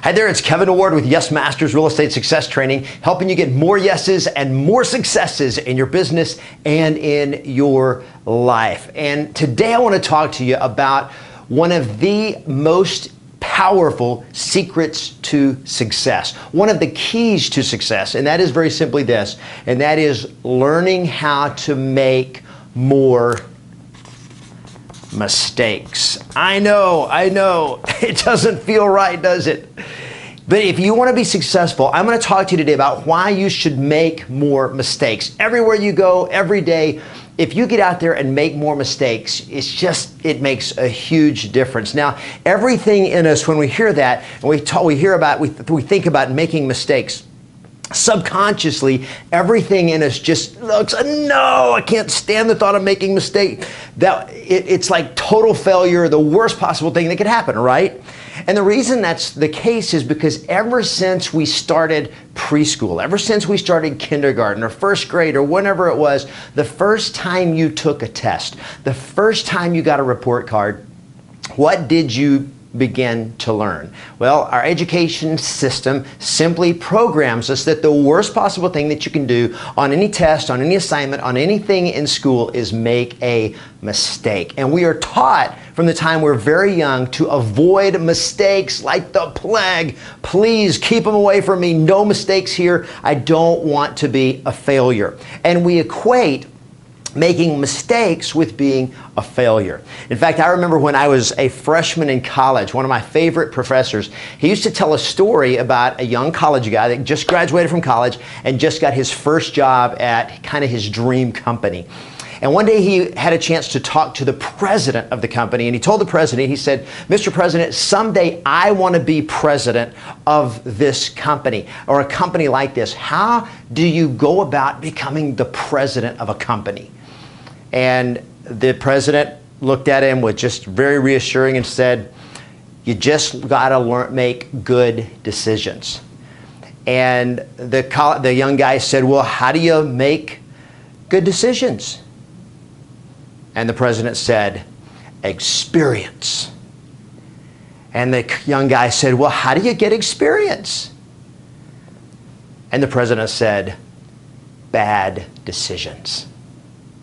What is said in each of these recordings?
Hi there, it's Kevin Ward with Yes Masters Real Estate Success Training, helping you get more yeses and more successes in your business and in your life. And today I want to talk to you about one of the most powerful secrets to success, one of the keys to success, and that is very simply this, and that is learning how to make more mistakes. I know, it doesn't feel right, does it? But if you want to be successful, I'm going to talk to you today about why you should make more mistakes. Everywhere you go, every day, if you get out there and make more mistakes, it makes a huge difference. Now, everything in us, when we hear that, and we think about making mistakes, subconsciously, everything in us just looks, no, I can't stand the thought of making a mistake. It's like total failure, the worst possible thing that could happen, right? And the reason that's the case is because ever since we started preschool, ever since we started kindergarten or first grade or whenever it was, the first time you took a test, the first time you got a report card, what did you begin to learn? Well, our education system simply programs us that the worst possible thing that you can do on any test, on any assignment, on anything in school is make a mistake. And we are taught from the time we're very young to avoid mistakes like the plague. Please keep them away from me. No mistakes here. I don't want to be a failure. And we equate making mistakes with being a failure. In fact, I remember when I was a freshman in college, one of my favorite professors, he used to tell a story about a young college guy that just graduated from college and just got his first job at kind of his dream company. And one day he had a chance to talk to the president of the company, and he told the president, he said, "Mr. President, someday I want to be president of this company or a company like this. How do you go about becoming the president of a company?" And the president looked at him with just very reassuring and said, "You just got to make good decisions." And the young guy said, "Well, how do you make good decisions?" And the president said, "Experience." And the young guy said, "Well, how do you get experience?" And the president said, "Bad decisions."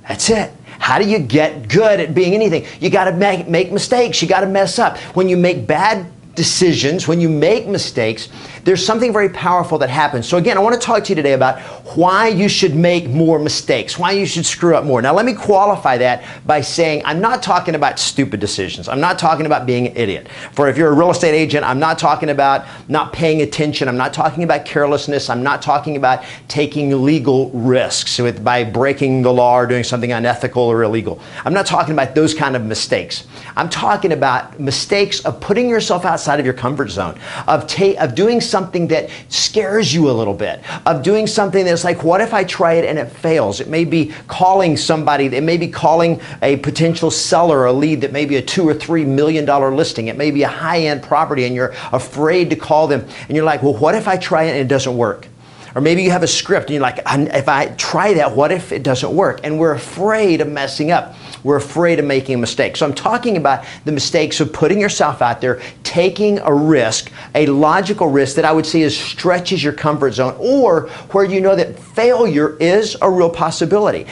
That's it. How do you get good at being anything? You got to make mistakes. You got to mess up. When you make bad decisions, when you make mistakes, there's something very powerful that happens. So again, I want to talk to you today about why you should make more mistakes, why you should screw up more. Now, let me qualify that by saying I'm not talking about stupid decisions. I'm not talking about being an idiot. For if you're a real estate agent, I'm not talking about not paying attention. I'm not talking about carelessness. I'm not talking about taking legal risks by breaking the law or doing something unethical or illegal. I'm not talking about those kind of mistakes. I'm talking about mistakes of putting yourself outside of your comfort zone, of doing something that scares you a little bit, of doing something that's like, what if I try it and it fails? It may be calling somebody, it may be calling a potential seller, a lead that may be a $2 or $3 million listing. It may be a high-end property and you're afraid to call them and you're like, well, what if I try it and it doesn't work? Or maybe you have a script and you're like, if I try that, what if it doesn't work? And we're afraid of messing up. We're afraid of making a mistake. So I'm talking about the mistakes of putting yourself out there, taking a risk, a logical risk that I would say stretches your comfort zone, or where you know that failure is a real possibility.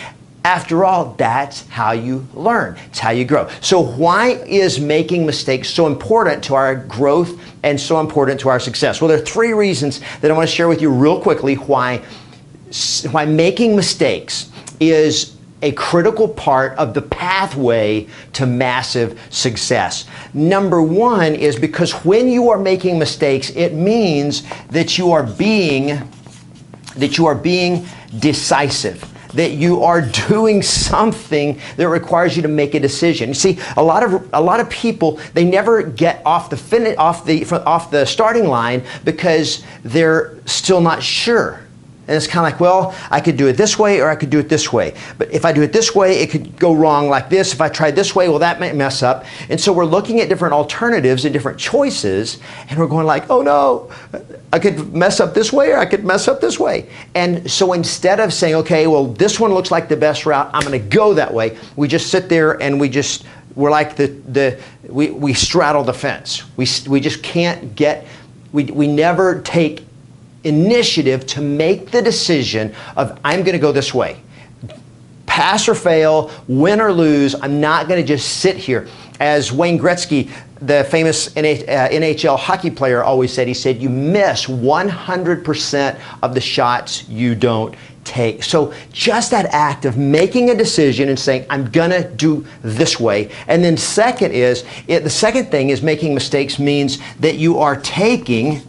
After all, that's how you learn. It's how you grow. So why is making mistakes so important to our growth and so important to our success? Well, there are three reasons that I want to share with you real quickly why making mistakes is a critical part of the pathway to massive success. Number one is because when you are making mistakes, it means that you are being decisive, that you are doing something that requires you to make a decision. You see, a lot of people, they never get off the starting line because they're still not sure. And it's kind of like, well, I could do it this way or I could do it this way. But if I do it this way, it could go wrong like this. If I try this way, well, that might mess up. And so we're looking at different alternatives and different choices, and we're going like, oh no, I could mess up this way or I could mess up this way. And so instead of saying, okay, well, this one looks like the best route, I'm going to go that way, we just sit there and we're like we straddle the fence. We just can't get we never take initiative to make the decision of, I'm going to go this way. Pass or fail, win or lose, I'm not going to just sit here. As Wayne Gretzky, the famous NHL hockey player, always said, he said, you miss 100% of the shots you don't take. So just that act of making a decision and saying, I'm going to do this way. And then the second thing is making mistakes means that you are taking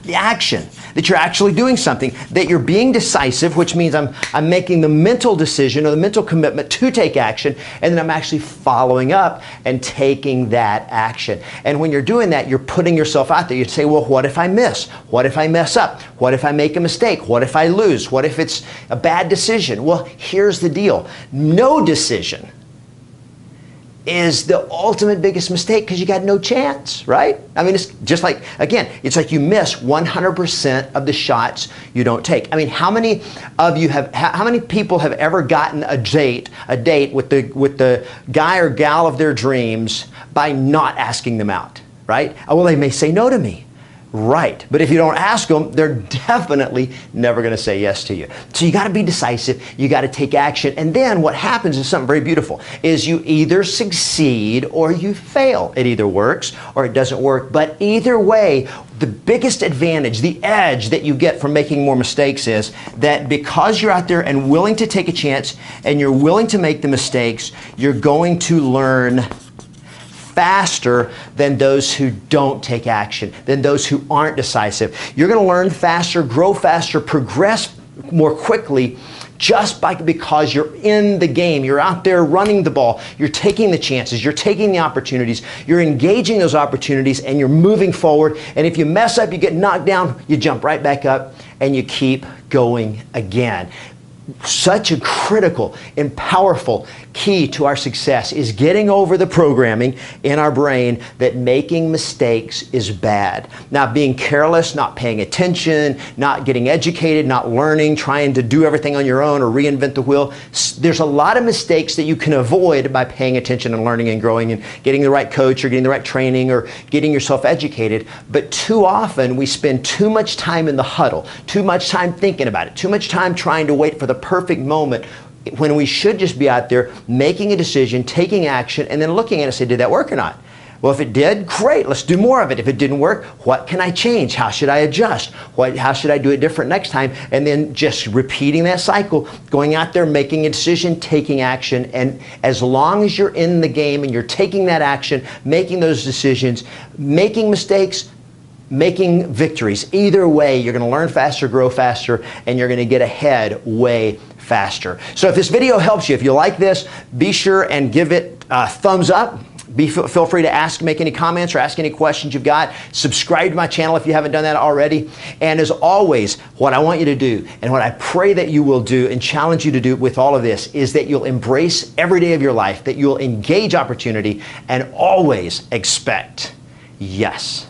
the action, that you're actually doing something, that you're being decisive, which means I'm making the mental decision or the mental commitment to take action, and then I'm actually following up and taking that action. And when you're doing that, you're putting yourself out there. You say, well, what if I miss? What if I mess up? What if I make a mistake? What if I lose? What if it's a bad decision? Well, here's the deal. No decision is the ultimate biggest mistake because you got no chance, right? I mean, it's just like, again, it's like you miss 100% of the shots you don't take. I mean, how many people have ever gotten a date with the guy or gal of their dreams by not asking them out, right? Oh, well, they may say no to me. Right. But if you don't ask them, they're definitely never going to say yes to you. So you got to be decisive. You got to take action. And then what happens is something very beautiful, is you either succeed or you fail. It either works or it doesn't work. But either way, the biggest advantage, the edge that you get from making more mistakes is that because you're out there and willing to take a chance and you're willing to make the mistakes, you're going to learn faster than those who don't take action, than those who aren't decisive. You're going to learn faster, grow faster, progress more quickly just because you're in the game. You're out there running the ball. You're taking the chances. You're taking the opportunities. You're engaging those opportunities and you're moving forward. And if you mess up, you get knocked down, you jump right back up and you keep going again. Such a critical and powerful key to our success is getting over the programming in our brain that making mistakes is bad. Not being careless, not paying attention, not getting educated, not learning, trying to do everything on your own or reinvent the wheel. There's a lot of mistakes that you can avoid by paying attention and learning and growing and getting the right coach or getting the right training or getting yourself educated. But too often we spend too much time in the huddle, too much time thinking about it, too much time trying to wait for the perfect moment when we should just be out there making a decision, taking action, and then looking at it and say, did that work or not? Well, if it did, great, let's do more of it. If it didn't work, what can I change? How should I adjust? How should I do it different next time? And then just repeating that cycle, going out there, making a decision, taking action. And as long as you're in the game and you're taking that action, making those decisions, making mistakes, making victories, either way, you're going to learn faster, grow faster, and you're going to get ahead way faster. So if this video helps you, if you like this, be sure and give it a thumbs up. Feel free to make any comments or ask any questions you've got. Subscribe to my channel if you haven't done that already. And as always, what I want you to do and what I pray that you will do and challenge you to do with all of this is that you'll embrace every day of your life, that you'll engage opportunity and always expect yes.